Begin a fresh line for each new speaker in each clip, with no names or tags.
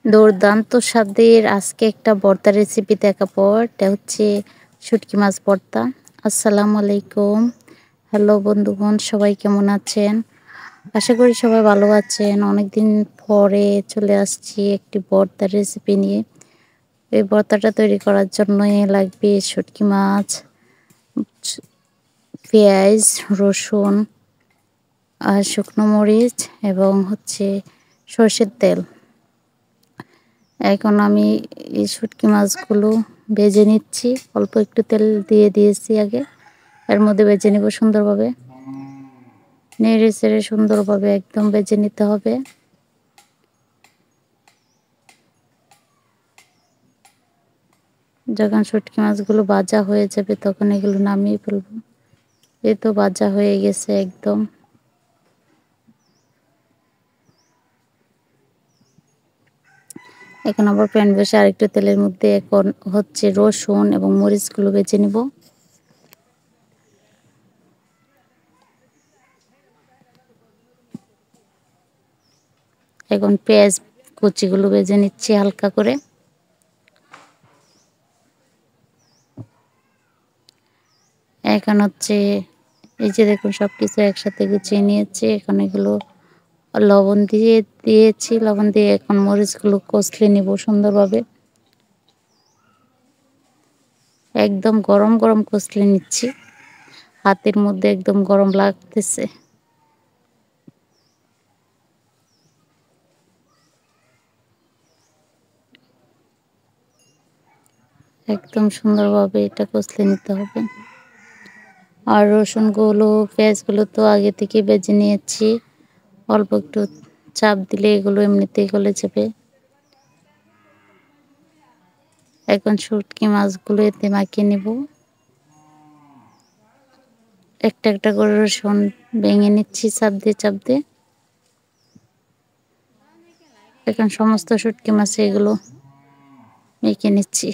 দুর্দান্ত স্বাদের আজকে একটা ভর্তা রেসিপি দেখাবো। এটা হচ্ছে শুটকি মাছ ভর্তা। আসসালামু আলাইকুম। হ্যালো বন্ধুগণ, সবাই কেমন আছেন? আশা করি সবাই ভালো আছেন। অনেকদিন পরে চলে আসছি একটি ভর্তার রেসিপি নিয়ে। এই ভর্তাটা তৈরি করার জন্যই লাগবে শুটকি মাছ, পেঁয়াজ, রসুন আর শুকনো মরিচ এবং হচ্ছে সরষের তেল। এখন আমি এই শুটকি মাছগুলো ভেজে নিচ্ছি। অল্প একটু তেল দিয়ে দিয়েছি আগে, এর মধ্যে ভেজে নিব সুন্দরভাবে। নেড়ে চেড়ে সুন্দরভাবে একদম ভেজে নিতে হবে। যখন শুটকি মাছগুলো ভাজা হয়ে যাবে তখন এগুলো নামিয়ে ফেলবো। এই তো ভাজা হয়ে গেছে একদম। এখন আবার প্যান বসে আরেকটু তেলের মধ্যে এখন হচ্ছে রসুন এবং মরিচগুলো ভেজে নিব। এখন পেঁয়াজ কুচিগুলো ভেজে নিচ্ছি হালকা করে। এখন হচ্ছে এই যে দেখুন সবকিছু একসাথে গুছিয়ে নিয়েছি। এখন এগুলো লবণ দিয়েছি। লবণ দিয়ে এখন মরিচগুলো কষলে নিব সুন্দরভাবে। একদম গরম গরম কষলে নিচ্ছি, হাতের মধ্যে একদম গরম লাগতেছে। একদম সুন্দরভাবে এটা কষলে নিতে হবে। আর রসুনগুলো পেঁয়াজগুলো তো আগে থেকে ভেজে নিয়েছি। অল্প একটু চাপ দিলে এগুলো এমনিতেই গলে যাবে। এখন শুটকি মাছগুলো এতে মাখিয়ে নেব। একটা একটা করে রসুন ভেঙে নিচ্ছি চাপ দিয়ে চাপ দিয়ে। এখন সমস্ত শুটকি মাছে এগুলো মেখে নিচ্ছি।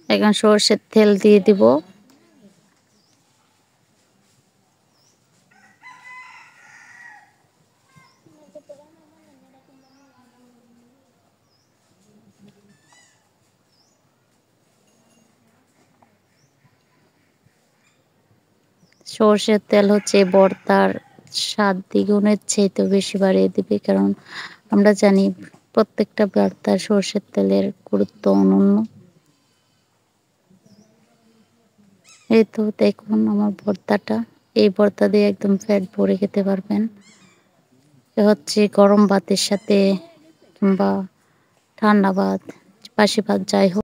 এখন সরষের তেল দিয়ে দিব। সরষের তেল হচ্ছে ভর্তার স্বাদ দ্বিগুণের চাইতেও বেশি বাড়িয়ে দিবে, কারণ আমরা জানি প্রত্যেকটা ভর্তার সরষের তেলের গুরুত্ব অনন্য। এই তো দেখুন আমার ভর্তাটা, এই ভর্তা দিয়ে একদম পেট ভরে খেতে পারবেন। এ হচ্ছে গরম ভাতের সাথে কিংবা ঠান্ডা ভাত, বাসি ভাত যাই হোক।